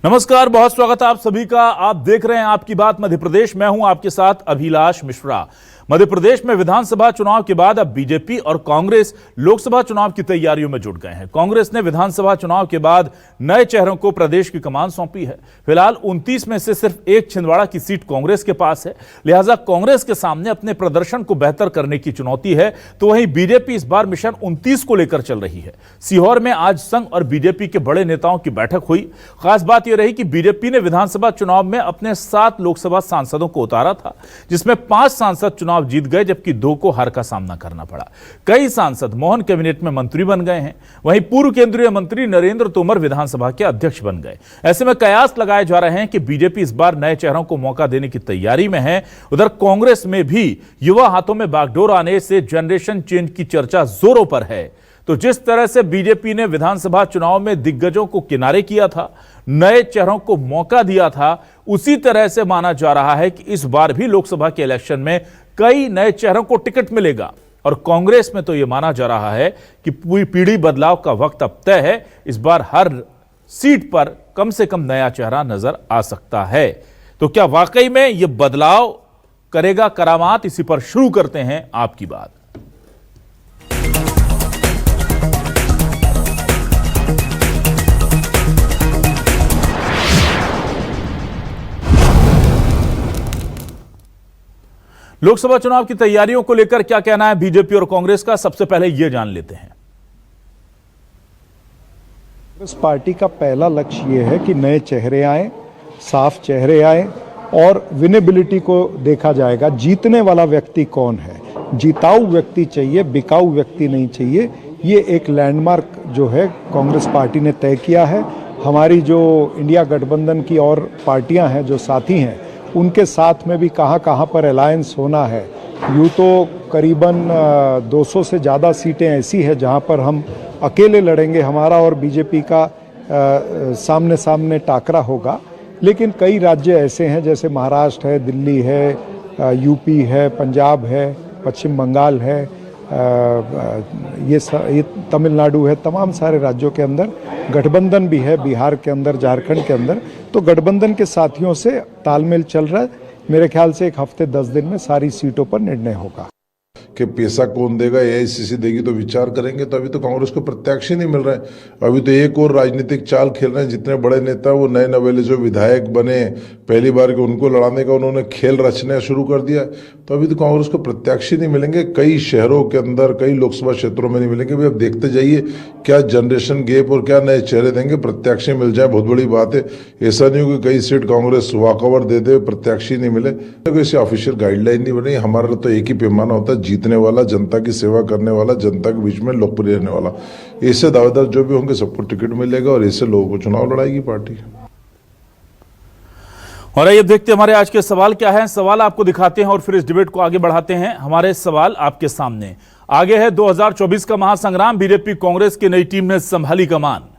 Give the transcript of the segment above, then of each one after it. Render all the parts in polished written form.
नमस्कार, बहुत स्वागत है आप सभी का। आप देख रहे हैं आपकी बात मध्य प्रदेश। मैं हूं आपके साथ अभिलाष मिश्रा। मध्य प्रदेश में विधानसभा चुनाव के बाद अब बीजेपी और कांग्रेस लोकसभा चुनाव की तैयारियों में जुट गए हैं। कांग्रेस ने विधानसभा चुनाव के बाद नए चेहरों को प्रदेश की कमान सौंपी है। फिलहाल 29 में से सिर्फ एक छिंदवाड़ा की सीट कांग्रेस के पास है, लिहाजा कांग्रेस के सामने अपने प्रदर्शन को बेहतर करने की चुनौती है। तो वहीं बीजेपी इस बार मिशन 29 को लेकर चल रही है। सीहोर में आज संघ और बीजेपी के बड़े नेताओं की बैठक हुई। खास बात यह रही कि बीजेपी ने विधानसभा चुनाव में अपने 7 लोकसभा सांसदों को उतारा था, जिसमें 5 सांसद चुनाव जीत गए, जबकि 2 को हार का सामना करना पड़ा। कई सांसद मोहन कैबिनेट में मंत्री बन गए हैं। वहीं पूर्व केंद्रीय मंत्री नरेंद्र तोमर विधानसभा के अध्यक्ष बन गए। ऐसे में कयास लगाए जा रहे हैं कि बीजेपी इस बार नए चेहरों को मौका देने की तैयारी में है। उधर कांग्रेस में भी युवा हाथों में बागडोर आने से जनरेशन चेंज की चर्चा जोरों पर है। तो जिस तरह से बीजेपी ने विधानसभा चुनाव में दिग्गजों को किनारे किया था, नए चेहरों को मौका दिया था, उसी तरह से माना जा रहा है कि इस बार भी लोकसभा के इलेक्शन में कई नए चेहरों को टिकट मिलेगा। और कांग्रेस में तो यह माना जा रहा है कि पूरी पीढ़ी बदलाव का वक्त अब तय है। इस बार हर सीट पर कम से कम नया चेहरा नजर आ सकता है। तो क्या वाकई में यह बदलाव करेगा करामात? इसी पर शुरू करते हैं आपकी बात। लोकसभा चुनाव की तैयारियों को लेकर क्या कहना है बीजेपी और कांग्रेस का, सबसे पहले यह जान लेते हैं। कांग्रेस पार्टी का पहला लक्ष्य यह है कि नए चेहरे आए, साफ चेहरे आए और विनेबिलिटी को देखा जाएगा। जीतने वाला व्यक्ति कौन है, जिताऊ व्यक्ति चाहिए, बिकाऊ व्यक्ति नहीं चाहिए। ये एक लैंडमार्क जो है कांग्रेस पार्टी ने तय किया है। हमारी जो इंडिया गठबंधन की और पार्टियां हैं, जो साथी हैं, उनके साथ में भी कहां कहां पर अलायंस होना है। यूँ तो करीबन 200 से ज़्यादा सीटें ऐसी हैं जहां पर हम अकेले लड़ेंगे, हमारा और बीजेपी का सामने सामने टाकरा होगा। लेकिन कई राज्य ऐसे हैं जैसे महाराष्ट्र है, दिल्ली है, यूपी है, पंजाब है, पश्चिम बंगाल है, ये तमिलनाडु है। तमाम सारे राज्यों के अंदर गठबंधन भी है, बिहार के अंदर, झारखंड के अंदर। तो गठबंधन के साथियों से तालमेल चल रहा है। मेरे ख्याल से 1 हफ्ते 10 दिन में सारी सीटों पर निर्णय होगा। कि पैसा कौन देगा, एआईसीसी देगी तो विचार करेंगे। तो अभी तो कांग्रेस को प्रत्याशी नहीं मिल रहा है। अभी तो एक और राजनीतिक चाल खेल रहे हैं। जितने बड़े नेता वो नए नवेले जो विधायक बने पहली बार के, उनको लड़ाने का उन्होंने खेल रचना शुरू कर दिया। तो अभी तो कांग्रेस को प्रत्याशी नहीं मिलेंगे। कई शहरों के अंदर, कई लोकसभा क्षेत्रों में नहीं मिलेंगे। अभी अब देखते जाइए क्या जनरेशन गैप और क्या नए चेहरे देंगे। प्रत्याशी मिल जाए बहुत बड़ी बात है। ऐसा नहीं हो कि कई सीट कांग्रेस वॉकओवर दे दे, प्रत्याशी नहीं मिले। कोई ऐसी ऑफिशियल गाइडलाइन नहीं बनी। हमारा तो एक ही पैमाना होता है, जीतने वाला, जनता की सेवा करने वाला, जनता के बीच में लोकप्रिय रहने वाला। ऐसे दावेदार जो भी होंगे सबको टिकट मिलेगा और ऐसे लोगों को चुनाव लड़ाएगी पार्टी। और ये देखते हैं हमारे आज के सवाल क्या है। सवाल आपको दिखाते हैं और फिर इस डिबेट को आगे बढ़ाते हैं। हमारे सवाल आपके सामने आगे है। 2024 का महासंग्राम, बीजेपी कांग्रेस की नई टीम ने संभाली कमान।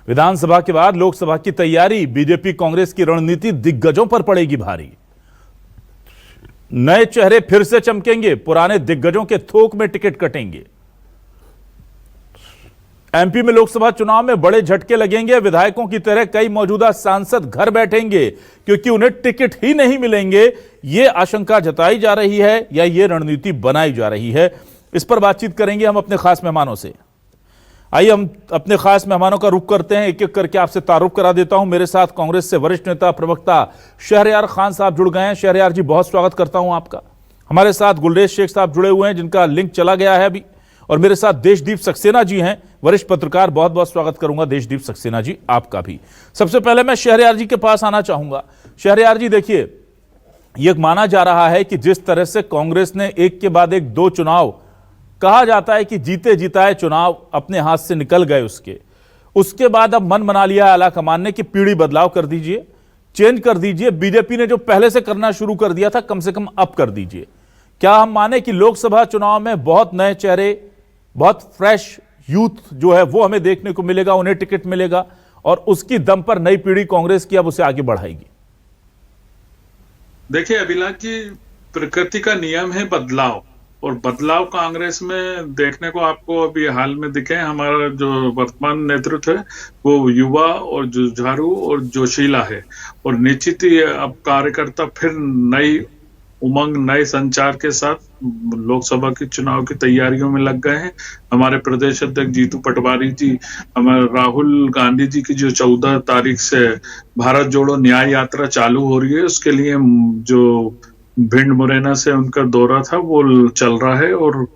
विधानसभा के बाद लोकसभा की तैयारी, बीजेपी कांग्रेस की रणनीति दिग्गजों पर पड़ेगी भारी। नए चेहरे फिर से चमकेंगे, पुराने दिग्गजों के थोक में टिकट कटेंगे। एमपी में लोकसभा चुनाव में बड़े झटके लगेंगे। विधायकों की तरह कई मौजूदा सांसद घर बैठेंगे क्योंकि उन्हें टिकट ही नहीं मिलेंगे। यह आशंका जताई जा रही है या यह रणनीति बनाई जा रही है, इस पर बातचीत करेंगे हम अपने खास मेहमानों से। आइए हम अपने खास मेहमानों का रुख करते हैं। एक एक करके आपसे तारुफ करा देता हूं। मेरे साथ कांग्रेस से वरिष्ठ नेता प्रवक्ता शहरयार खान साहब जुड़ गए हैं। शहरयार जी, बहुत स्वागत करता हूं आपका। हमारे साथ गुलरेज शेख साहब जुड़े हुए हैं, जिनका लिंक चला गया है अभी। और मेरे साथ देशदीप सक्सेना जी हैं, वरिष्ठ पत्रकार। बहुत बहुत स्वागत करूंगा देशदीप सक्सेना जी आपका भी। सबसे पहले मैं शहरयार जी के पास आना चाहूंगा। शहरयार जी, देखिए, यह माना जा रहा है कि जिस तरह से कांग्रेस ने एक के बाद एक 2 चुनाव, कहा जाता है कि जीते जिताए चुनाव अपने हाथ से निकल गए, उसके बाद अब मन बना लिया आला कमान ने कि पीढ़ी बदलाव कर दीजिए, चेंज कर दीजिए। बीजेपी ने जो पहले से करना शुरू कर दिया था, कम से कम अब कर दीजिए। क्या हम माने कि लोकसभा चुनाव में बहुत नए चेहरे, बहुत फ्रेश यूथ जो है वो हमें देखने को मिलेगा, उन्हें टिकट मिलेगा और उसकी दम पर नई पीढ़ी कांग्रेस की अब उसे आगे बढ़ाएगी? देखिए अभिलाष जी, प्रकृति का नियम है बदलाव और बदलाव कांग्रेस में देखने को आपको अभी हाल में दिखे। हमारा जो वर्तमान नेतृत्व है वो युवा और जुझारू और जोशीला है, और निश्चित ही अब कार्यकर्ता फिर नई उमंग, नए संचार के साथ लोकसभा के चुनाव की तैयारियों में लग गए हैं। हमारे प्रदेश अध्यक्ष जीतू पटवारी जी, हमारे राहुल गांधी जी की जो 14 तारीख से भारत जोड़ो न्याय यात्रा चालू हो रही है, उसके लिए जो भिंड मुरैना से उनका दौरा था वो चल रहा है और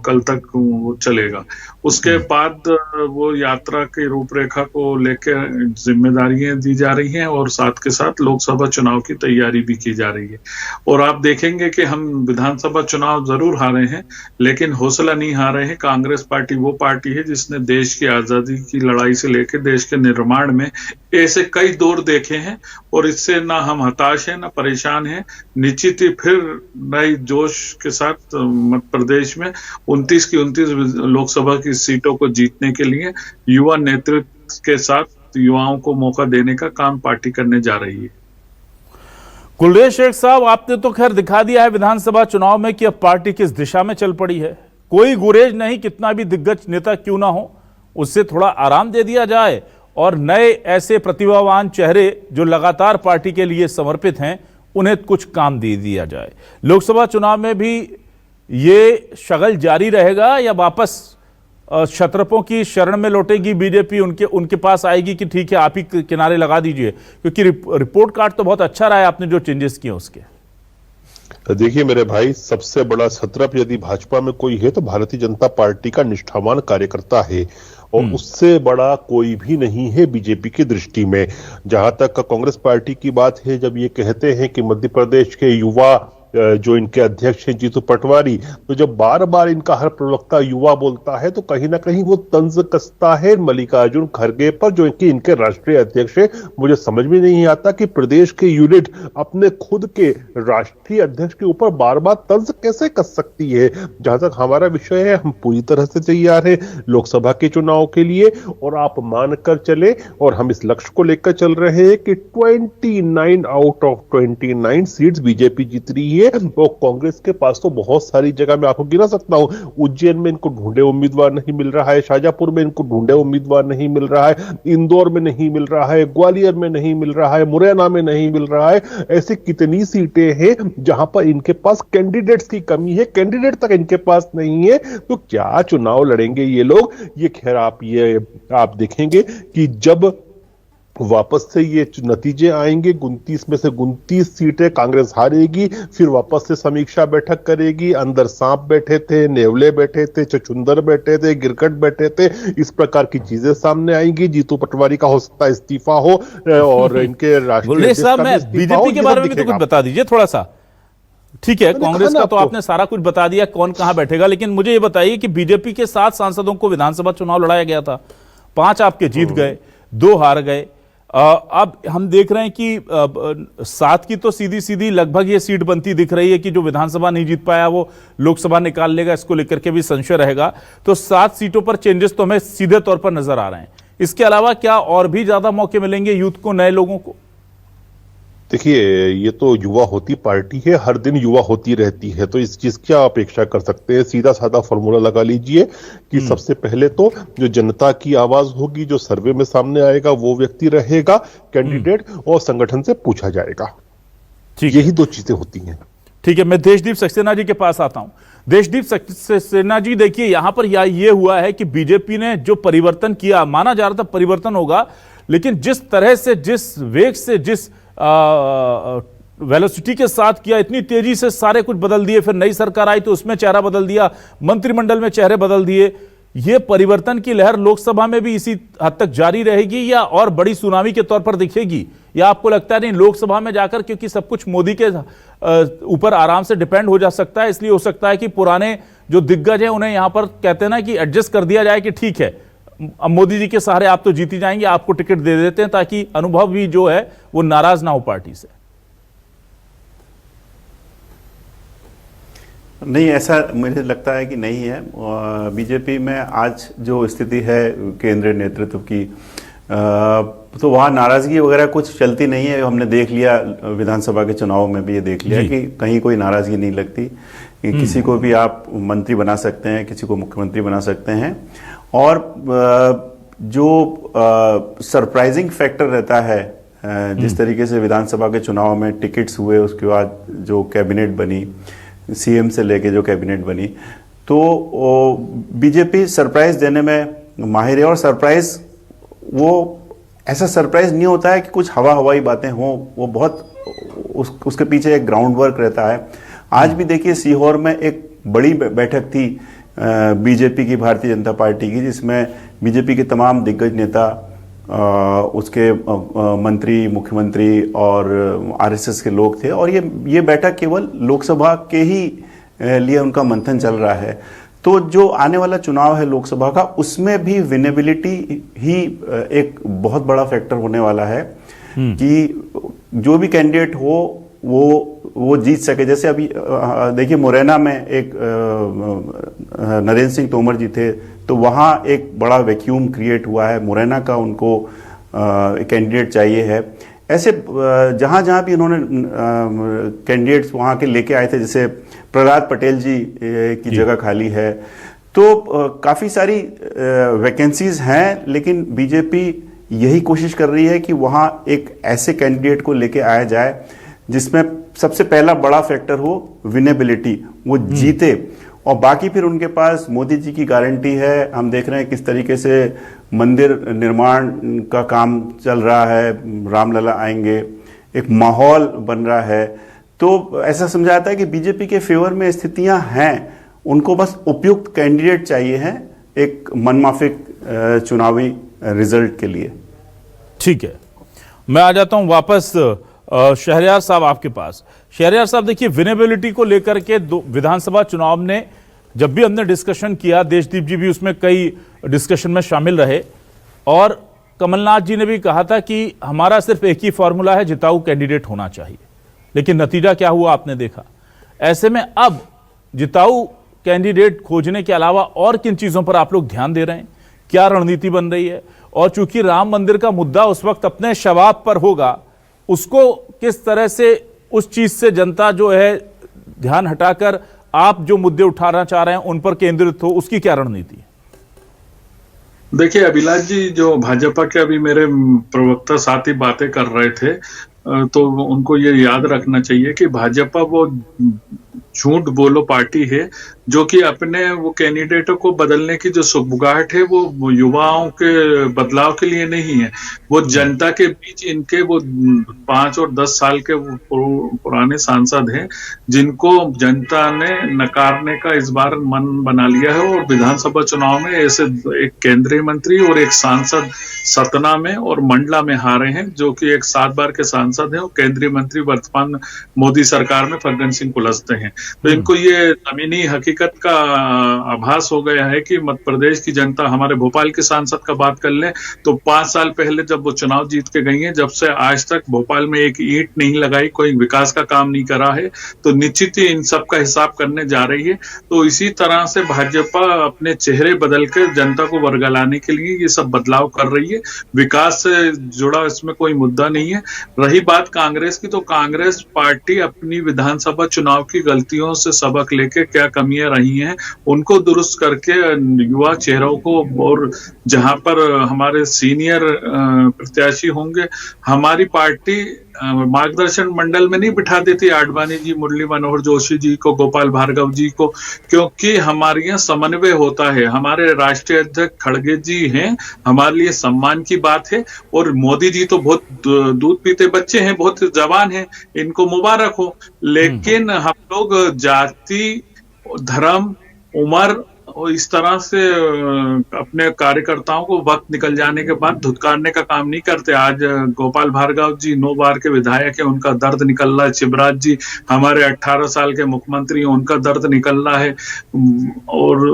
कल तक वो चलेगा। उसके बाद वो यात्रा की रूपरेखा को लेकर जिम्मेदारियां दी जा रही हैं और साथ के साथ लोकसभा चुनाव की तैयारी भी की जा रही है। और आप देखेंगे कि हम विधानसभा चुनाव जरूर हारे हैं, लेकिन हौसला नहीं हारे हैं। कांग्रेस पार्टी वो पार्टी है जिसने देश की आजादी की लड़ाई से लेकर देश के निर्माण में ऐसे कई दौर देखे हैं, और इससे ना हम हताश हैं ना परेशान हैं। निश्चित ही फिर नए जोश के साथ मध्य प्रदेश में 29 की 29 लोकसभा की सीटों को जीतने के लिए युवा नेतृत्व के साथ युवाओं को मौका देने का काम पार्टी करने जा रही है। कुलदेव शेख साहब, आपने तो खैर दिखा दिया है विधानसभा चुनाव में कि अब पार्टी किस दिशा में चल पड़ी है। कोई गुरेज नहीं, कितना भी दिग्गज नेता क्यों ना हो, उससे थोड़ा आराम दे दिया जाए और नए ऐसे प्रतिभावान चेहरे जो लगातार पार्टी के लिए समर्पित हैं उन्हें कुछ काम दे दिया जाए। लोकसभा चुनाव में भी ये शगल जारी रहेगा या वापस क्षत्रपों की शरण में लौटेगी बीजेपी, उनके पास आएगी कि ठीक है आप ही किनारे लगा दीजिए? क्योंकि रिपोर्ट कार्ड तो बहुत अच्छा रहा है आपने जो चेंजेस किए उसके। देखिए मेरे भाई, सबसे बड़ा क्षत्रप यदि भाजपा में कोई है तो भारतीय जनता पार्टी का निष्ठावान कार्यकर्ता है, और उससे बड़ा कोई भी नहीं है बीजेपी की दृष्टि में। जहां तक कांग्रेस पार्टी की बात है, जब ये कहते हैं कि मध्य प्रदेश के युवा जो इनके अध्यक्ष हैं जीतू पटवारी, तो जब बार बार इनका हर प्रवक्ता युवा बोलता है तो कहीं ना कहीं वो तंज कसता है मल्लिकार्जुन खड़गे पर, जो इनके राष्ट्रीय अध्यक्ष है। मुझे समझ में नहीं आता कि प्रदेश के यूनिट अपने खुद के राष्ट्रीय अध्यक्ष के ऊपर बार बार तंज कैसे कस सकती है। जहां तक हमारा विषय है, हम पूरी तरह से तैयार है लोकसभा के चुनाव के लिए, और आप मानकर चले और हम इस लक्ष्य को लेकर चल रहे हैं कि 29 आउट ऑफ 29 सीट्स बीजेपी जीत रही है। और कांग्रेस के पास तो बहुत सारी जगह मैं आपको गिना सकता हूं। उज्जैन में इनको ढूंढे उम्मीदवार नहीं मिल रहा है, शाजापुर में इनको ढूंढे उम्मीदवार नहीं मिल रहा है, इंदौर में नहीं मिल रहा है, ग्वालियर में नहीं मिल रहा है, मुरैना में नहीं मिल रहा है। ऐसी कितनी सीटें हैं जहां पर इनके पास कैंडिडेट्स की कमी है, कैंडिडेट तक इनके पास नहीं है। तो क्या चुनाव लड़ेंगे ये लोग? ये खैर आप देखेंगे कि जब वापस से ये नतीजे आएंगे, 29 में से 29 सीटें कांग्रेस हारेगी, फिर वापस से समीक्षा बैठक करेगी। अंदर सांप बैठे थे, नेवले बैठे थे, चचुंदर बैठे थे, गिरकट बैठे थे, इस प्रकार की चीजें सामने आएंगी। जीतू पटवारी का हो सकता है इस्तीफा हो, और इनके राष्ट्रीय साहब मैं बीजेपी के बारे में भी तो कुछ बता दीजिए थोड़ा सा। ठीक है, कांग्रेस का तो आपने सारा कुछ बता दिया कौन कहां बैठेगा, लेकिन मुझे ये बताइए कि बीजेपी के 7 सांसदों को विधानसभा चुनाव लड़ाया गया था, 5 आपके जीत गए, 2 हार गए। अब हम देख रहे हैं कि 7 की तो सीधी सीधी लगभग ये सीट बनती दिख रही है कि जो विधानसभा नहीं जीत पाया वो लोकसभा निकाल लेगा, इसको लेकर के भी संशय रहेगा। तो 7 सीटों पर चेंजेस तो हमें सीधे तौर पर नजर आ रहे हैं। इसके अलावा क्या और भी ज्यादा मौके मिलेंगे यूथ को, नए लोगों को? देखिए, ये तो युवा होती पार्टी है, हर दिन युवा होती रहती है, तो इस चीज की अपेक्षा कर सकते हैं? सीधा साधा फॉर्मूला लगा लीजिए कि सबसे पहले तो जो जनता की आवाज होगी, जो सर्वे में सामने आएगा, वो व्यक्ति रहेगा कैंडिडेट, और संगठन से पूछा जाएगा। यही 2 चीजें होती हैं। ठीक है, मैं देशदीप सक्सेना जी के पास आता हूं। देशदीप सक्सेना जी, देखिए यहां पर ये हुआ है कि बीजेपी ने जो परिवर्तन किया, माना जा रहा था परिवर्तन होगा, लेकिन जिस तरह से, जिस वेग से, जिस वेलोसिटी के साथ किया, इतनी तेजी से सारे कुछ बदल दिए। फिर नई सरकार आई तो उसमें चेहरा बदल दिया, मंत्रिमंडल में चेहरे बदल दिए। ये परिवर्तन की लहर लोकसभा में भी इसी हद तक जारी रहेगी या और बड़ी सुनामी के तौर पर दिखेगी, या आपको लगता है नहीं लोकसभा में जाकर, क्योंकि सब कुछ मोदी के ऊपर आराम से डिपेंड हो जा सकता है, इसलिए हो सकता है कि पुराने जो दिग्गज हैं उन्हें यहां पर कहते हैं ना कि एडजस्ट कर दिया जाए कि ठीक है अब मोदी जी के सहारे आप तो जीती जाएंगे, आपको टिकट दे देते हैं, ताकि अनुभव भी जो है वो नाराज ना हो पार्टी से? नहीं, ऐसा मुझे लगता है कि नहीं है। बीजेपी में आज जो स्थिति है केंद्रीय नेतृत्व की, तो वहाँ नाराजगी वगैरह कुछ चलती नहीं है। हमने देख लिया विधानसभा के चुनाव में भी, ये देख लिया कि कहीं कोई नाराजगी नहीं लगती। कि किसी को भी आप मंत्री बना सकते हैं, किसी को मुख्यमंत्री बना सकते हैं। और जो सरप्राइजिंग फैक्टर रहता है, जिस तरीके से विधानसभा के चुनाव में टिकट्स हुए, उसके बाद जो कैबिनेट बनी, सीएम से लेके जो कैबिनेट बनी, तो बीजेपी सरप्राइज देने में माहिर है। और सरप्राइज वो ऐसा सरप्राइज नहीं होता है कि कुछ हवाई बातें हों, वो बहुत उसके पीछे एक ग्राउंड वर्क रहता है। आज भी देखिए सीहोर में एक बड़ी बैठक थी बीजेपी की, भारतीय जनता पार्टी की, जिसमें बीजेपी के तमाम दिग्गज नेता, उसके मंत्री, मुख्यमंत्री और आरएसएस के लोग थे। और ये बैठक केवल लोकसभा के ही लिए उनका मंथन चल रहा है। तो जो आने वाला चुनाव है लोकसभा का, उसमें भी विनेबिलिटी ही एक बहुत बड़ा फैक्टर होने वाला है कि जो भी कैंडिडेट हो वो जीत सके। जैसे अभी देखिए मुरैना में एक नरेंद्र सिंह तोमर जी थे, तो वहाँ एक बड़ा वैक्यूम क्रिएट हुआ है। मुरैना का उनको कैंडिडेट चाहिए है। ऐसे जहाँ जहाँ भी इन्होंने कैंडिडेट्स वहाँ के लेके आए थे, जैसे प्रहलाद पटेल जी की जगह खाली है, तो काफ़ी सारी वैकेंसीज हैं, लेकिन बीजेपी यही कोशिश कर रही है कि वहाँ एक ऐसे कैंडिडेट को लेके आया जाए जिसमें सबसे पहला बड़ा फैक्टर हो विनेबिलिटी, वो जीते। और बाकी फिर उनके पास मोदी जी की गारंटी है। हम देख रहे हैं किस तरीके से मंदिर निर्माण का काम चल रहा है, रामलला आएंगे, एक माहौल बन रहा है। तो ऐसा समझा जाता है कि बीजेपी के फेवर में स्थितियां हैं, उनको बस उपयुक्त कैंडिडेट चाहिए हैं एक मनमाफिक चुनावी रिजल्ट के लिए। ठीक है, मैं आ जाता हूं वापस शहरयार साहब आपके पास। शहरयार साहब, देखिए विनेबिलिटी को लेकर के विधानसभा चुनाव ने जब भी हमने डिस्कशन किया, देशदीप जी भी उसमें कई डिस्कशन में शामिल रहे, और कमलनाथ जी ने भी कहा था कि हमारा सिर्फ एक ही फॉर्मूला है, जिताऊ कैंडिडेट होना चाहिए। लेकिन नतीजा क्या हुआ आपने देखा। ऐसे में अब जिताऊ कैंडिडेट खोजने के अलावा और किन चीजों पर आप लोग ध्यान दे रहे हैं, क्या रणनीति बन रही है? और चूंकि राम मंदिर का मुद्दा उस वक्त अपने शवाब पर होगा, उसको किस तरह से उस चीज से जनता जो है ध्यान हटाकर आप जो मुद्दे उठाना चाह रहे हैं उन पर केंद्रित हो, उसकी क्या रणनीति है? देखिए अभिलाष जी, जो भाजपा के अभी मेरे प्रवक्ता साथी बातें कर रहे थे, तो उनको ये याद रखना चाहिए कि भाजपा वो झूठ बोलो पार्टी है जो कि अपने वो कैंडिडेटों को बदलने की जो सुगबुगाहट है वो युवाओं के बदलाव के लिए नहीं है। वो जनता के बीच इनके वो 5 और 10 साल के पुराने सांसद हैं जिनको जनता ने नकारने का इस बार मन बना लिया है। और विधानसभा चुनाव में ऐसे एक केंद्रीय मंत्री और एक सांसद सतना में और मंडला में हारे हैं, जो कि एक 7 बार के सांसद हैं और केंद्रीय मंत्री वर्तमान मोदी सरकार में फग्गन सिंह कुलस्ते हैं। तो इनको ये जमीनी हकीकत का आभास हो गया है कि मध्य प्रदेश की जनता, हमारे भोपाल के सांसद का बात कर लें तो 5 साल पहले जब वो चुनाव जीत के गई हैं, जब से आज तक भोपाल में एक ईंट नहीं लगाई, कोई विकास का काम नहीं करा है, तो निश्चित ही इन सब का हिसाब करने जा रही है। तो इसी तरह से भाजपा अपने चेहरे बदल कर जनता को वर्गलाने के लिए ये सब बदलाव कर रही है। विकास से जुड़ा इसमें कोई मुद्दा नहीं है। रही बात कांग्रेस की, तो कांग्रेस पार्टी अपनी विधानसभा चुनाव की गलतियों से सबक लेके क्या कमियां रही हैं उनको दुरुस्त करके युवा चेहरों को, और जहां पर हमारे सीनियर प्रत्याशी होंगे, हमारी पार्टी मार्गदर्शन मंडल में नहीं बिठा देती आडवाणी जी, मुरली मनोहर जोशी जी को, गोपाल भार्गव जी को, क्योंकि हमारे यहाँ समन्वय होता है। हमारे राष्ट्रीय अध्यक्ष खड़गे जी हैं, हमारे लिए सम्मान की बात है। और मोदी जी तो बहुत दूध पीते बच्चे हैं, बहुत जवान हैं, इनको मुबारक हो। लेकिन हम लोग जाति, धर्म, उम्र और इस तरह से अपने कार्यकर्ताओं को वक्त निकल जाने के बाद धुतकारने का काम नहीं करते। आज गोपाल भार्गव जी 9 बार के विधायक हैं, उनका दर्द निकल रहा है। शिवराज जी हमारे 18 साल के मुख्यमंत्री हैं, उनका दर्द निकल रहा है। और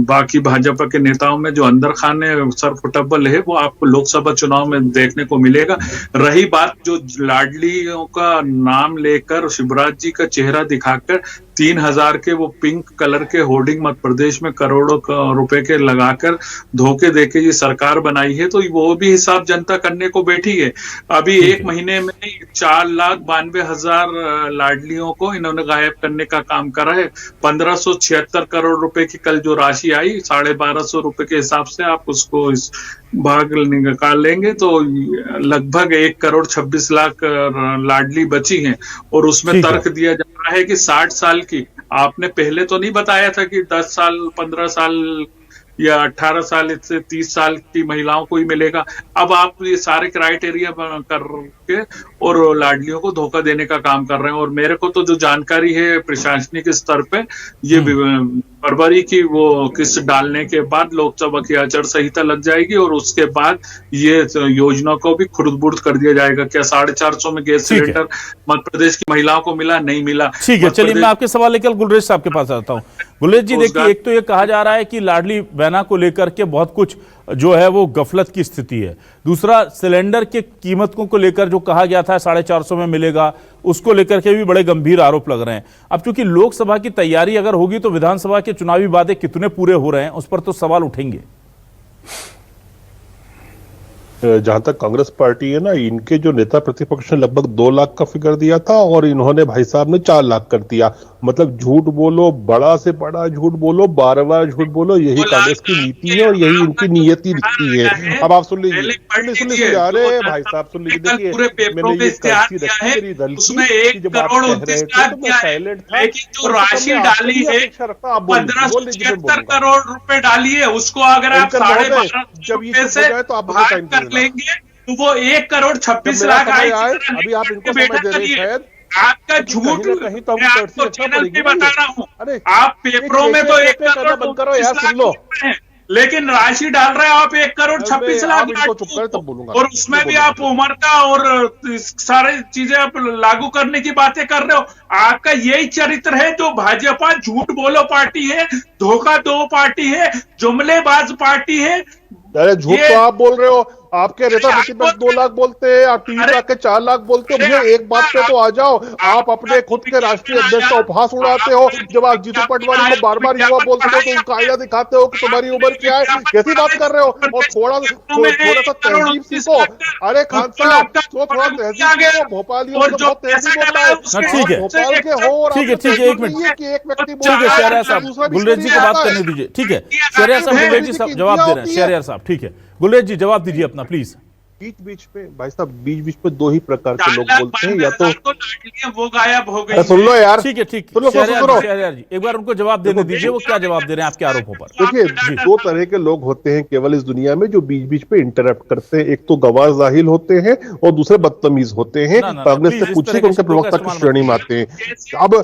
बाकी भाजपा के नेताओं में जो अंदर खाने सरफुटबल है वो आपको लोकसभा चुनाव में देखने को मिलेगा। रही बात जो लाडलियों का नाम लेकर शिवराज जी का चेहरा दिखाकर 3000 के वो पिंक कलर के होर्डिंग मध्य प्रदेश में कर करोड़ों रुपए के लगाकर धोखे देके ये सरकार बनाई है, तो वो भी हिसाब जनता करने को बैठी है। अभी एक महीने में 4,92,000 लाडलियों को इन्होंने गायब करने का काम करा है। 1576 करोड़ रुपए की कल जो राशि आई, 1250 रुपए के हिसाब से आप उसको इस भाग निकाल लेंगे तो लगभग 1,26,00,000 लाडली बची हैं। और उसमें तर्क दिया जा रहा है कि 60 साल की, आपने पहले तो नहीं बताया था कि 10 साल 15 साल या 18 साल से 30 साल की महिलाओं को ही मिलेगा। अब आप ये सारे क्राइटेरिया करके और लाडलियों को धोखा देने का काम कर रहे हैं। और मेरे को तो जो जानकारी है प्रशासनिक स्तर पे, ये फरवरी की वो किस्त डालने के बाद लोकसभा की आचार संहिता लग जाएगी और उसके बाद ये योजना को भी खुर्द-बुर्द कर दिया जाएगा। क्या 450 में गैस सिलेंडर मध्य प्रदेश की महिलाओं को मिला? नहीं मिला। ठीक है, चलिए मैं आपके सवाल लेकर गुलरेज साहब के पास आता हूँ। गुलरेज जी देखिए, एक तो ये कहा जा रहा है कि लाडली बहना को लेकर के बहुत कुछ जो है वो गफलत की स्थिति है। दूसरा, सिलेंडर के कीमतों को लेकर जो कहा गया था 450 में मिलेगा, उसको लेकर के भी बड़े गंभीर आरोप लग रहे हैं। अब क्योंकि लोकसभा की तैयारी अगर होगी तो विधानसभा के चुनावी वादे कितने पूरे हो रहे हैं उस पर तो सवाल उठेंगे। जहां तक कांग्रेस पार्टी है ना, इनके जो नेता प्रतिपक्ष ने लगभग 2 लाख का फिगर दिया था और इन्होंने भाई साहब ने 4 लाख कर दिया। मतलब झूठ बोलो, बड़ा से बड़ा झूठ बोलो, बार बार झूठ बोलो, यही कांग्रेस की नीति है और यही इनकी नियति दिखती है। अब आप सुन लीजिए, अरे भाई साहब सुन लीजिए, देखिए मैंने ये कर्सी रखी मेरी दल की, जब आप कह रहे थे तो मैं साइलेंट था। जो राशि डाली है 1576 करोड़ रुपए डाली है, उसको अगर आप 12.5 से भाग कर लेंगे तो वो 1,26,00,000 आए। अभी आप इनको समझ दे रहे हैं शायद, आपका झूठ कहीं तो मैं आपको चैनल पे बता रहा हूँ। आप पेपरों में तो 1,26,00,000 लेकिन राशि डाल रहे हो आप 1,26,00,000 और उसमें भी आप उम्र का और सारे चीजें आप लागू करने की बातें कर रहे हो। आपका यही चरित्र है जो भाजपा झूठ बोलो पार्टी है, धोखा दो पार्टी है, जुमलेबाज पार्टी है। अरे झूठ तो आप बोल रहे हो, आपके नेता प्रतिपक्ष 2 लाख बोलते हैं, आप टीवी पर आके 4 लाख बोलते हो। मुझे एक बात पे तो आ जाओ, आप अपने खुद के राष्ट्रीय अध्यक्ष का उपहास उड़ाते हो। जब आप जीतू पटवारी को बार बार युवा बोलते हो तो उनका आईना दिखाते हो कि तुम्हारी उम्र क्या है, कैसी बात कर रहे हो। और थोड़ा सा तहजीब सीखो। अरे खान साहब थोड़ा तहजीब सीखो, भोपाली हो तो बहुत तहजीब होता है। ठीक है, भोपाल के हो, ठीक है, एक मिनट, एक व्यक्ति शहरयार साहब गुलरेज जी को बात करने दीजिए। ठीक है शहरयार साहब, गुलरेज जी जवाब दे रहे हैं। शहरयार साहब ठीक है, गुलरेज जी जवाब दीजिए अपना प्लीज। बीच पे भाई साहब, बीच पे 2 ही प्रकार के लोग बोलते हैं, या तो वो गायब हो गई। सुन लो यार, ठीक है, ठीक शहरयार जी एक बार उनको जवाब देने दीजिए, वो क्या जवाब दे रहे हैं आपके आरोपों पर। देखिए 2 तरह के लोग होते हैं केवल इस दुनिया में जो बीच पे इंटरप्ट करते हैं। एक तो गवार जाहिल होते हैं और दूसरे बदतमीज होते हैं। कांग्रेस से पूछिए कि उनके प्रवक्ता किस श्रेणी में आते हैं। अब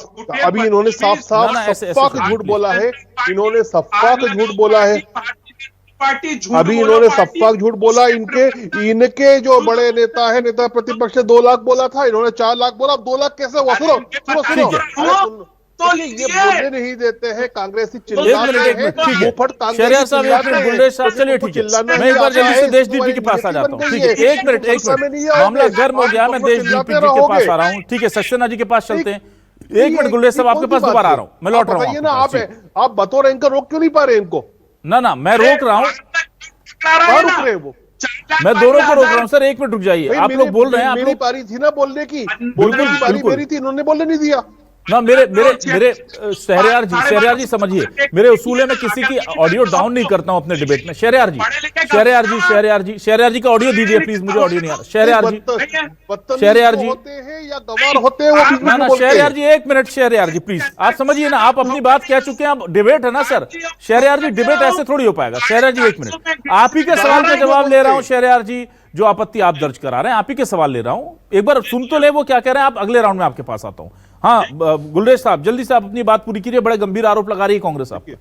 अभी इन्होंने साफ सफाक झूठ बोला है, इन्होंने सफाक झूठ बोला है। अभी इन्होंने सफाक झूठ बोला। इनके जो बड़े नेता है, नेता प्रतिपक्ष ने 2 लाख बोला था, इन्होंने 4 लाख बोला। 2 लाख कैसे हुआ? सुनो तो ये बोलने नहीं देते हैं, कांग्रेसी चिल्लाते हैं। मुफ्त शहरयार साहब, गुलरेज साहब, चलिए ठीक है, मैं एक बार जल्दी से देशदीप जी के पास आ जाता हूँ। ठीक है, एक मिनट, मामला गर्म हो गया, मैं देशदीप जी के पास आ रहा हूँ। ठीक है, सक्सेना जी के पास चलते हैं। एक मिनट गुलरेज साहब, आपके पास दोबारा आ रहा हूँ, मैं लौट रहा हूँ। आप बतौर एंकर रोक क्यों नहीं पा रहे इनको? ना मैं रोक रहा हूँ, रुक रहे वो, मैं दोनों को रोक रहा हूँ। सर एक मिनट रुक जाइए, आप लोग बोल रहे हैं, मेरी पारी थी ना बोलने की, पारी मेरी थी, इन्होंने बोलने नहीं दिया ना। मेरे शहरयार जी समझिए, मेरे उसूल है मैं किसी की ऑडियो डाउन नहीं करता हूं अपने डिबेट में। शहरयार जी का ऑडियो दीजिए प्लीज, मुझे ऑडियो नहीं आ रहा। शहरयार जी होते हैं या गवार होते हैं वो ना शहरयार जी एक मिनट, शहरयार जी प्लीज आप समझिए ना, आप अपनी बात कह चुके हैं, अब डिबेट है ना सर। शहरयार जी डिबेट ऐसे थोड़ी हो पाएगा। शहरयार जी एक मिनट, आप ही के सवाल का जवाब ले रहा हूं। शहरयार जी जो आपत्ति आप दर्ज करा रहे हैं, आप ही के सवाल ले रहा हूं, एक बार सुन तो ले वो क्या कह रहे हैं। आप अगले राउंड में आपके पास आता हूं। हाँ गुलरेज साहब जल्दी से आप अपनी बात पूरी कीजिए, बड़े गंभीर आरोप लगा रही है कांग्रेस आपके।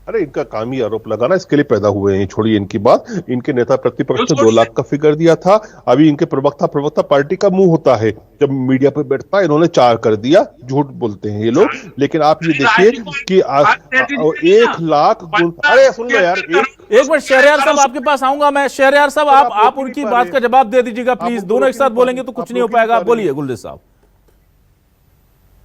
अरे इनका काम ही आरोप लगाना, इसके लिए पैदा हुए हैं। छोड़िए इनकी बात। इनके नेता प्रतिपक्ष ने 2 लाख का फिगर दिया था। अभी इनके प्रवक्ता पार्टी का मुंह होता है, जब मीडिया पे बैठता है इन्होंने 4 कर दिया। झूठ बोलते हैं ये लोग। लेकिन आप ये देखिए कि 1 लाख, अरे सुन लो यार, एक मिनट शहरयार साहब आपके पास आऊंगा मैं। शहरयार साहब आप उनकी बात का जवाब दे दीजिएगा प्लीज, दोनों एक साथ बोलेंगे तो कुछ नहीं हो पाएगा। बोलिए गुलरेज साहब।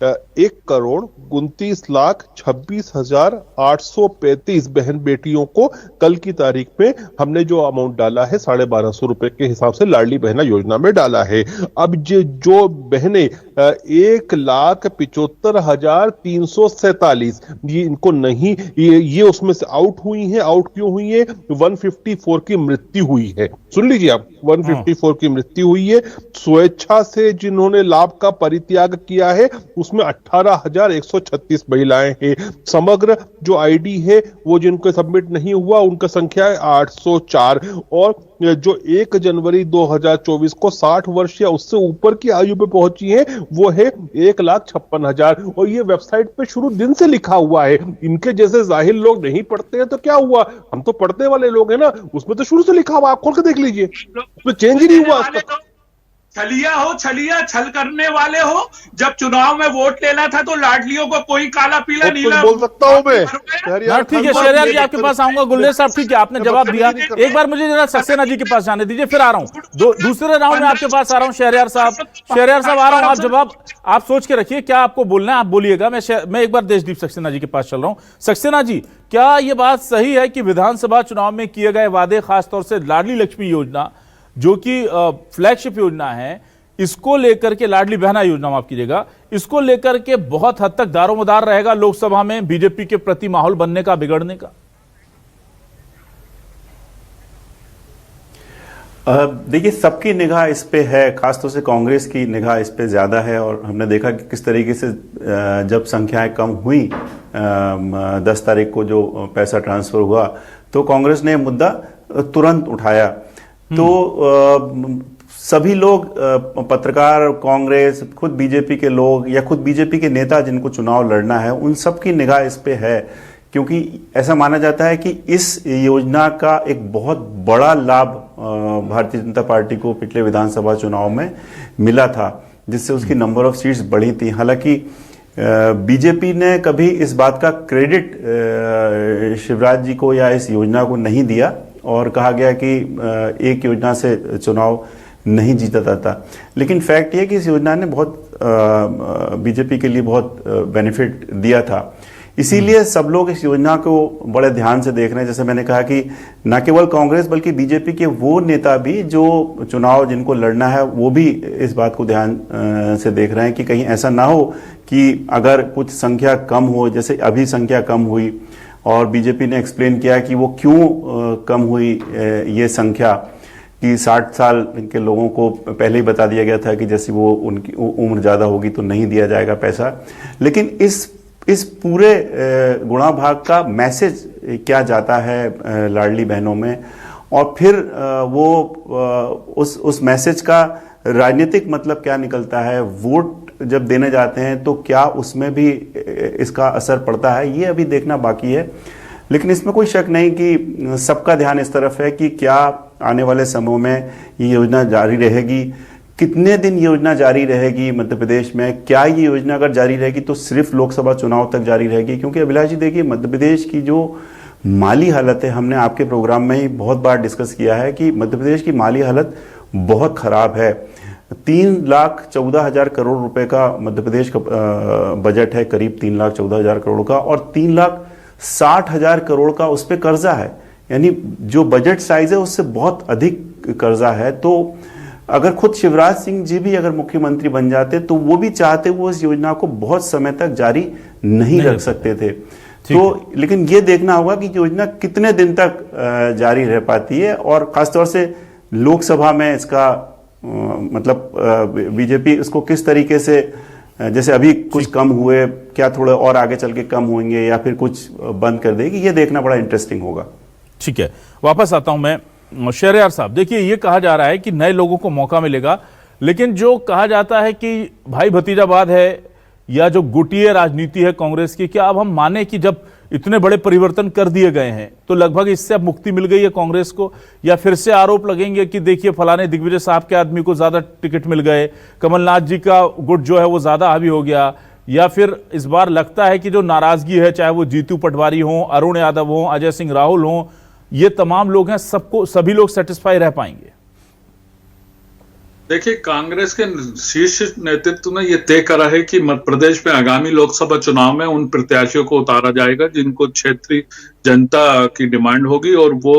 1,29,26,835 बहन बेटियों को कल की तारीख में हमने जो अमाउंट डाला है 1,250 रुपए के हिसाब से लाडली बहना योजना में डाला है। अब जो बहनें 1,75,347 ये इनको नहीं, ये उसमें से आउट हुई हैं। आउट क्यों हुई है? 154 की मृत्यु हुई है। सुन लीजिए आप, 154 की मृत्यु हुई है। स्वेच्छा से जिन्होंने लाभ का परित्याग किया है उसमें 18,136 महिलाएं हैं। समग्र जो आईडी है वो जिनको सबमिट नहीं हुआ उनका संख्या है 804, और जो 1 जनवरी 2024 को 60 वर्ष या उससे ऊपर की आयु पे पहुंची है वो है 1,56,000। और ये वेबसाइट पे शुरू दिन से लिखा हुआ है। इनके जैसे जाहिल लोग नहीं पढ़ते हैं तो क्या हुआ, हम तो पढ़ने वाले लोग हैं ना, उसमें तो शुरू से लिखा हुआ, आप खोल के देख लीजिए, उसमें चेंज ही नहीं हुआ। छलिया हो, छलिया छल करने वाले हो। जब चुनाव में वोट लेना था तो लाडलियों को कोई काला पीला नीला बोल सकता हूं मैं। ठीक है शहरयार जी, आपके पास आऊंगा। गुल्ले साहब ठीक है, आपने जवाब दिया। एक बार मुझे जरा सक्सेना जी के पास जाने दीजिए, फिर आ रहा हूं। दूसरे राउंड में आपके पास आ रहा हूं। शहरयार साहब आ रहा हूं। आप जवाब आप सोच के रखिए, क्या आपको बोलना है आप बोलिएगा। मैं एक बार देशदीप सक्सेना जी के पास चल रहा हूं। सक्सेना जी, क्या यह बात सही है कि विधानसभा चुनाव में किए गए वादे, खासतौर से लाडली लक्ष्मी योजना जो कि फ्लैगशिप योजना है, इसको लेकर के, लाडली बहना योजना माफ कीजिएगा, इसको लेकर के बहुत हद तक दारोमदार रहेगा लोकसभा में बीजेपी के प्रति माहौल बनने का, बिगड़ने का? देखिए, सबकी निगाह इस पे है, खासतौर से कांग्रेस की निगाह इस पे ज्यादा है। और हमने देखा कि किस तरीके से जब संख्याएं कम हुई 10 तारीख को जो पैसा ट्रांसफर हुआ, तो कांग्रेस ने मुद्दा तुरंत उठाया। तो सभी लोग, पत्रकार, कांग्रेस, खुद बीजेपी के लोग या खुद बीजेपी के नेता जिनको चुनाव लड़ना है, उन सब की निगाह इस पे है। क्योंकि ऐसा माना जाता है कि इस योजना का एक बहुत बड़ा लाभ भारतीय जनता पार्टी को पिछले विधानसभा चुनाव में मिला था, जिससे उसकी नंबर ऑफ सीट्स बढ़ी थी। हालांकि बीजेपी ने कभी इस बात का क्रेडिट शिवराज जी को या इस योजना को नहीं दिया, और कहा गया कि एक योजना से चुनाव नहीं जीता जाता। लेकिन फैक्ट ये कि इस योजना ने बहुत बीजेपी के लिए बहुत बेनिफिट दिया था। इसीलिए सब लोग इस योजना को बड़े ध्यान से देख रहे हैं। जैसे मैंने कहा कि न केवल कांग्रेस बल्कि बीजेपी के वो नेता भी जो चुनाव जिनको लड़ना है वो भी इस बात को ध्यान से देख रहे हैं कि कहीं ऐसा ना हो कि अगर कुछ संख्या कम हो, जैसे अभी संख्या कम हुई, और बीजेपी ने एक्सप्लेन किया कि वो क्यों कम हुई ये संख्या, कि 60 साल के लोगों को पहले ही बता दिया गया था कि जैसे वो उनकी उम्र ज़्यादा होगी तो नहीं दिया जाएगा पैसा। लेकिन इस पूरे गुणा भाग का मैसेज क्या जाता है लाडली बहनों में, और फिर वो उस मैसेज का राजनीतिक मतलब क्या निकलता है, वोट जब देने जाते हैं तो क्या उसमें भी इसका असर पड़ता है, ये अभी देखना बाकी है। लेकिन इसमें कोई शक नहीं कि सबका ध्यान इस तरफ है कि क्या आने वाले समय में ये योजना जारी रहेगी, कितने दिन योजना जारी रहेगी मध्य प्रदेश में, क्या ये योजना अगर जारी रहेगी तो सिर्फ लोकसभा चुनाव तक जारी रहेगी। क्योंकि अभिलाष जी देखिए, मध्य प्रदेश की जो माली हालत है, हमने आपके प्रोग्राम में ही बहुत बार डिस्कस किया है कि मध्य प्रदेश की माली हालत बहुत खराब है। 3,14,000 करोड़ रुपए का मध्य प्रदेश का बजट है, करीब 3,14,000 करोड़ का, और 3,60,000 करोड़ का उस पर कर्जा है। यानी जो बजट साइज है उससे बहुत अधिक कर्जा है। तो अगर खुद शिवराज सिंह जी भी अगर मुख्यमंत्री बन जाते तो वो भी चाहते वो इस योजना को बहुत समय तक जारी नहीं रख सकते थे। तो लेकिन ये देखना होगा कि योजना कितने दिन तक जारी रह पाती है, और खासतौर से लोकसभा में इसका मतलब बीजेपी इसको किस तरीके से, जैसे अभी कुछ कम हुए, क्या थोड़े और आगे चल के कम होंगे या फिर कुछ बंद कर देगी, ये देखना बड़ा इंटरेस्टिंग होगा। ठीक है, वापस आता हूं मैं। शहरयार साहब, देखिए ये कहा जा रहा है कि नए लोगों को मौका मिलेगा, लेकिन जो कहा जाता है कि भाई भतीजावाद है या जो गुटिया राजनीति है कांग्रेस की, क्या अब हम माने कि जब इतने बड़े परिवर्तन कर दिए गए हैं तो लगभग इससे अब मुक्ति मिल गई है कांग्रेस को, या फिर से आरोप लगेंगे कि देखिए फलाने दिग्विजय साहब के आदमी को ज्यादा टिकट मिल गए, कमलनाथ जी का गुट जो है वो ज्यादा हावी हो गया, या फिर इस बार लगता है कि जो नाराजगी है, चाहे वो जीतू पटवारी हो, अरुण यादव हो, अजय सिंह राहुल हो, ये तमाम लोग हैं, सभी लोग सेटिस्फाई रह पाएंगे? देखिए, कांग्रेस के शीर्ष नेतृत्व ने यह तय करा है कि मध्य प्रदेश में आगामी लोकसभा चुनाव में उन प्रत्याशियों को उतारा जाएगा जिनको क्षेत्रीय जनता की डिमांड होगी और वो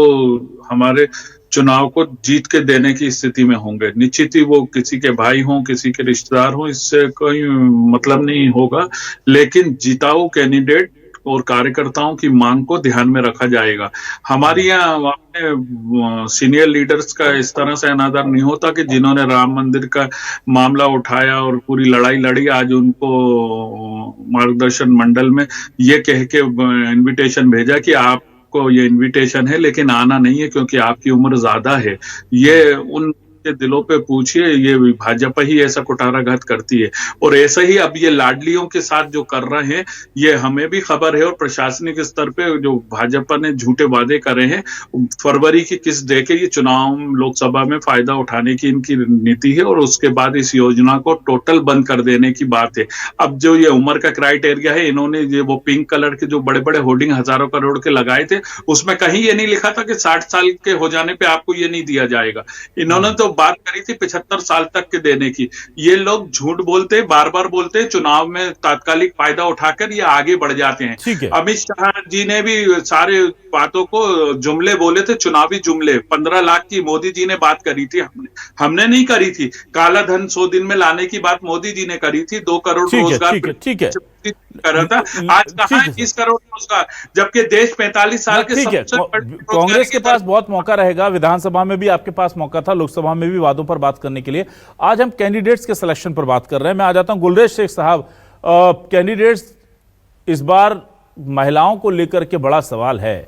हमारे चुनाव को जीत के देने की स्थिति में होंगे। निश्चित ही वो किसी के भाई हों, किसी के रिश्तेदार हों, इससे कोई मतलब नहीं होगा, लेकिन जिताऊ कैंडिडेट और कार्यकर्ताओं की मांग को ध्यान में रखा जाएगा। हमारे यहाँ अपने सीनियर लीडर्स का इस तरह से अनादर नहीं होता कि जिन्होंने राम मंदिर का मामला उठाया और पूरी लड़ाई लड़ी, आज उनको मार्गदर्शन मंडल में ये कह के इनविटेशन भेजा कि आपको ये इनविटेशन है लेकिन आना नहीं है क्योंकि आपकी उम्र ज्यादा है। ये उन दिलों पे पूछिए, ये भाजपा ही ऐसा कुठाराघात करती है। और ऐसा ही अब ये लाडलियों के साथ जो कर रहे हैं, ये हमें भी खबर है और प्रशासनिक स्तर पे जो भाजपा ने झूठे वादे करे हैं, फरवरी की किस्त देके ये चुनाव लोकसभा में फायदा उठाने की इनकी नीति है और उसके बाद इस योजना को टोटल बंद कर देने की बात है। अब जो ये उम्र का क्राइटेरिया है, इन्होंने ये वो पिंक कलर के जो बड़े बड़े होर्डिंग हजारों करोड़ के लगाए थे, उसमें कहीं ये नहीं लिखा था कि 60 साल के हो जाने पे आपको ये नहीं दिया जाएगा। इन्होंने तो बात करी थी 75 साल तक के देने की। ये लोग झूठ बोलते, बार बार बोलते, चुनाव में तात्कालिक फायदा उठाकर ये आगे बढ़ जाते हैं। अमित शाह जी ने भी सारे बातों को जुमले बोले थे, चुनावी जुमले। 15 लाख की मोदी जी ने बात करी थी, हमने नहीं करी थी। काला धन 100 दिन में लाने की बात मोदी जी ने करी थी। 2 करोड़ रोजगार कर रहा था, आज कहां है 20 करोड़ रोजगार, जबकि देश 45 साल के सबसे कांग्रेस के पास बहुत मौका रहेगा। विधानसभा में भी आपके पास मौका था, लोकसभा में भी वादों पर बात करने के लिए। आज हम कैंडिडेट्स के सिलेक्शन पर बात कर रहे हैं। मैं आ जाता हूं गुलरेज शेख साहब। कैंडिडेट्स इस बार महिलाओं को लेकर के बड़ा सवाल है।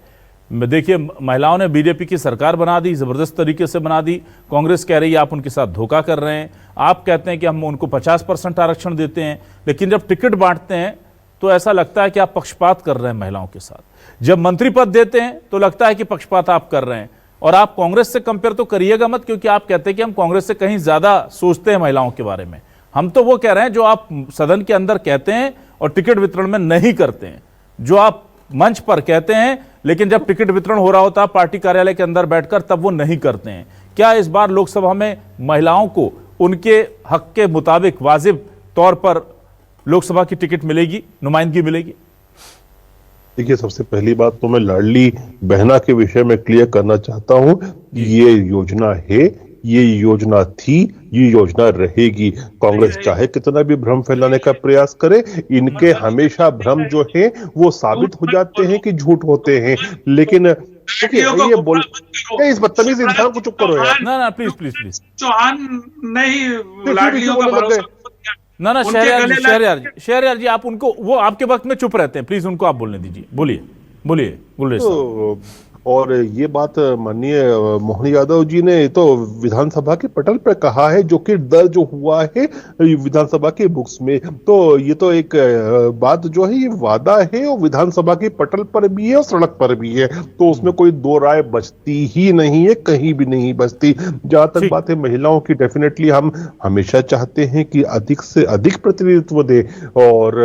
देखिए, महिलाओं ने बीजेपी की सरकार बना दी, जबरदस्त तरीके से बना दी। कांग्रेस कह रही है आप उनके साथ धोखा कर रहे हैं। आप कहते हैं कि हम उनको 50% आरक्षण देते हैं, लेकिन जब टिकट बांटते हैं तो ऐसा लगता है कि आप पक्षपात कर रहे हैं महिलाओं के साथ। जब मंत्री पद देते हैं तो लगता है कि पक्षपात आप कर रहे हैं। और आप कांग्रेस से कंपेयर तो करिएगा मत, क्योंकि आप कहते हैं कि हम कांग्रेस से कहीं ज्यादा सोचते हैं महिलाओं के बारे में। हम तो वो कह रहे हैं जो आप सदन के अंदर कहते हैं और टिकट वितरण में नहीं करते हैं, जो आप मंच पर कहते हैं लेकिन जब टिकट वितरण हो रहा होता है पार्टी कार्यालय के अंदर बैठकर, तब वो नहीं करते हैं। क्या इस बार लोकसभा में महिलाओं को उनके हक के मुताबिक वाजिब तौर पर लोकसभा की टिकट मिलेगी, नुमाइंदगी मिलेगी? देखिए, सबसे पहली बात तो मैं लाडली बहना के विषय में क्लियर करना चाहता हूं। ये योजना है, ये योजना थी, ये योजना रहेगी। कांग्रेस चाहे कितना भी भ्रम फैलाने का प्रयास करे, इनके हमेशा भ्रम जो है वो साबित हो जाते हैं कि झूठ होते हैं। लेकिन ये बोल इस बदतमीज इंसान को चुप करो यार। ना प्लीज प्लीज प्लीज। चौहान नहीं लाडलियों का भरोसा ना शहरयार जी आप उनको, वो आपके वक्त में चुप रहते हैं, प्लीज उनको आप बोलने दीजिए। बोलिए गुलरेज साहब। और ये बात माननीय मोहन यादव जी ने तो विधानसभा के पटल पर कहा है, जो कि दर्ज हुआ है विधानसभा के बुक्स में। तो ये तो एक बात जो है, ये वादा है और विधानसभा के पटल पर भी है और सड़क पर भी है, तो उसमें कोई दो राय बचती ही नहीं है, कहीं भी नहीं बचती। जहां तक बात है महिलाओं की, डेफिनेटली हम हमेशा चाहते हैं कि अधिक से अधिक प्रतिनिधित्व दे। और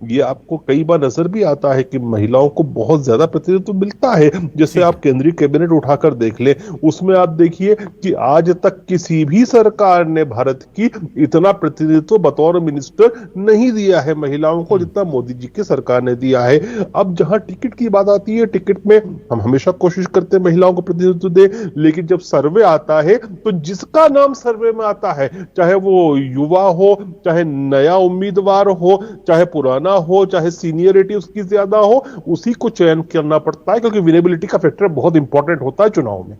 ये आपको कई बार नजर भी आता है कि महिलाओं को बहुत ज्यादा प्रतिनिधित्व मिलता है। जैसे आप केंद्रीय कैबिनेट उठाकर देख ले, उसमें आप देखिए कि आज तक किसी भी सरकार ने भारत की इतना प्रतिनिधित्व बतौर मिनिस्टर नहीं दिया है महिलाओं को, जितना मोदी जी की सरकार ने दिया है। अब जहां टिकट की बात आती है, टिकट में हम हमेशा कोशिश करते हैं महिलाओं को प्रतिनिधित्व दे, लेकिन जब सर्वे आता है तो जिसका नाम सर्वे में आता है, चाहे वो युवा हो, चाहे नया उम्मीदवार हो, चाहे पुराना हो, चाहे सीनियरिटी उसकी ज्यादा हो, उसी को चयन करना पड़ता है, क्योंकि विनेबिलिटी का फैक्टर बहुत इंपॉर्टेंट होता है चुनाव में।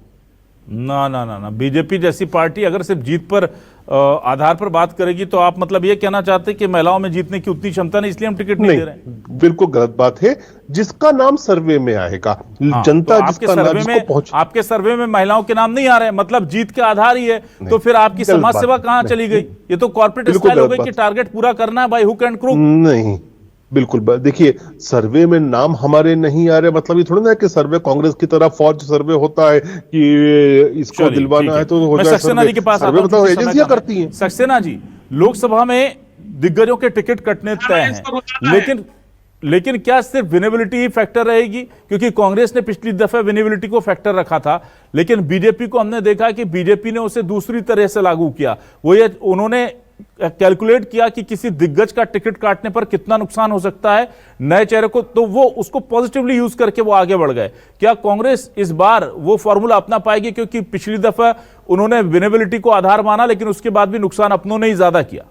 ना बीजेपी जैसी पार्टी अगर सिर्फ जीत पर आधार पर बात करेगी तो आप मतलब ये कहना चाहते हैं कि महिलाओं में जीतने की उतनी क्षमता नहीं, इसलिए हम टिकट नहीं दे रहे हैं? बिल्कुल गलत बात है। जिसका नाम सर्वे में आएगा, जनता तो जिसका नाम आपके सर्वे में महिलाओं के नाम नहीं आ रहे, मतलब जीत के आधार ही है, तो फिर आपकी समाज सेवा कहां चली गई? ये तो कॉर्पोरेट स्टाइल हो गई कि टारगेट पूरा करना है बाय हुक एंड क्रूक। नहीं, बिल्कुल। देखिए, सर्वे में नाम हमारे नहीं आ रहे, मतलब ये थोड़ा ना कि सर्वे कांग्रेस की तरह फौज सर्वे होता है कि इसको दिलवाना है तो हो जाए। सक्सेना जी के पास सर्वे मतलब एजेंसियां करती हैं। सक्सेना जी, लोकसभा में दिग्गजों के टिकट कटने तय हैं, लेकिन क्या सिर्फ विनेबिलिटी ही फैक्टर रहेगी? क्योंकि कांग्रेस ने पिछली दफे विनेबिलिटी को फैक्टर रखा था, लेकिन बीजेपी को हमने देखा कि बीजेपी ने उसे दूसरी तरह से लागू किया। वो ये उन्होंने कैलकुलेट किया कि किसी दिग्गज का टिकट काटने पर कितना नुकसान हो सकता है नए चेहरे को, तो वो उसको पॉजिटिवली यूज करके वो आगे बढ़ गए। क्या कांग्रेस इस बार वो फॉर्मूला अपना पाएगी? क्योंकि पिछली दफा उन्होंने विनेबिलिटी को आधार माना, लेकिन उसके बाद भी नुकसान अपनों ने ही ज्यादा किया।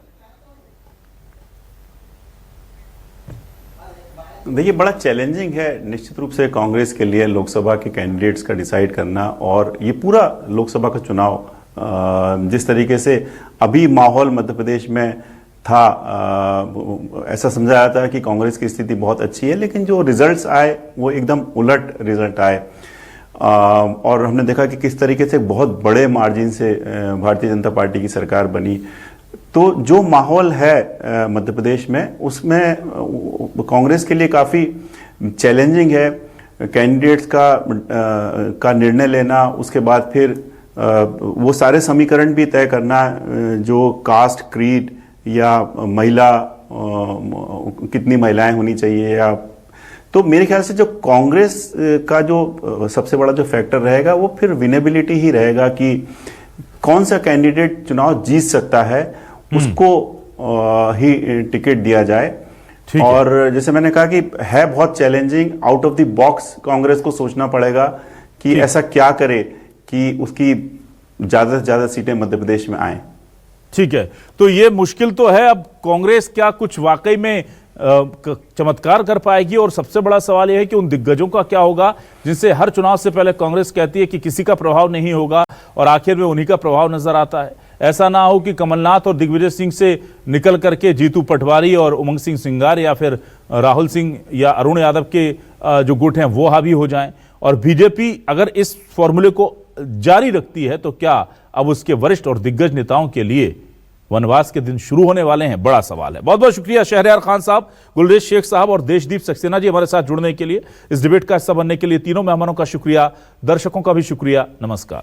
देखिए, बड़ा चैलेंजिंग है निश्चित रूप से कांग्रेस के लिए लोकसभा के कैंडिडेट्स का डिसाइड करना, और ये पूरा लोकसभा का चुनाव जिस तरीके से अभी माहौल मध्य प्रदेश में था, ऐसा समझा जाता है कि कांग्रेस की स्थिति बहुत अच्छी है, लेकिन जो रिजल्ट्स आए वो एकदम उलट रिजल्ट आए। और हमने देखा कि किस तरीके से बहुत बड़े मार्जिन से भारतीय जनता पार्टी की सरकार बनी। तो जो माहौल है मध्य प्रदेश में, उसमें कांग्रेस के लिए काफ़ी चैलेंजिंग है कैंडिडेट्स का निर्णय लेना, उसके बाद फिर वो सारे समीकरण भी तय करना जो कास्ट, क्रीड या महिला, कितनी महिलाएं होनी चाहिए, या तो मेरे ख्याल से जो कांग्रेस का जो सबसे बड़ा जो फैक्टर रहेगा वो फिर विनेबिलिटी ही रहेगा कि कौन सा कैंडिडेट चुनाव जीत सकता है, उसको ही टिकट दिया जाए। और जैसे मैंने कहा कि है बहुत challenging, out of the box Congress को सोचना पड़ेगा कि ऐसा क्या करे कि उसकी ज्यादा से ज्यादा सीटें मध्य प्रदेश में आए। ठीक है, तो ये मुश्किल तो है। अब कांग्रेस क्या कुछ वाकई में चमत्कार कर पाएगी? और सबसे बड़ा सवाल यह है कि उन दिग्गजों का क्या होगा जिनसे हर चुनाव से पहले कांग्रेस कहती है कि किसी का प्रभाव नहीं होगा, और आखिर में उन्हीं का प्रभाव नजर आता है। ऐसा ना हो कि कमलनाथ और दिग्विजय सिंह से निकल करके जीतू पटवारी और उमंग सिंह सिंगार या फिर राहुल सिंह या अरुण यादव के जो गुट हैं वो हावी हो जाएं। और बीजेपी अगर इस फॉर्मूले को जारी रखती है तो क्या अब उसके वरिष्ठ और दिग्गज नेताओं के लिए वनवास के दिन शुरू होने वाले हैं? बड़ा सवाल है। बहुत बहुत शुक्रिया शहरयार खान साहब, गुलरेज शेख साहब और देशदीप सक्सेना जी हमारे साथ जुड़ने के लिए, इस डिबेट का हिस्सा बनने के लिए। तीनों मेहमानों का शुक्रिया, दर्शकों का भी शुक्रिया। नमस्कार।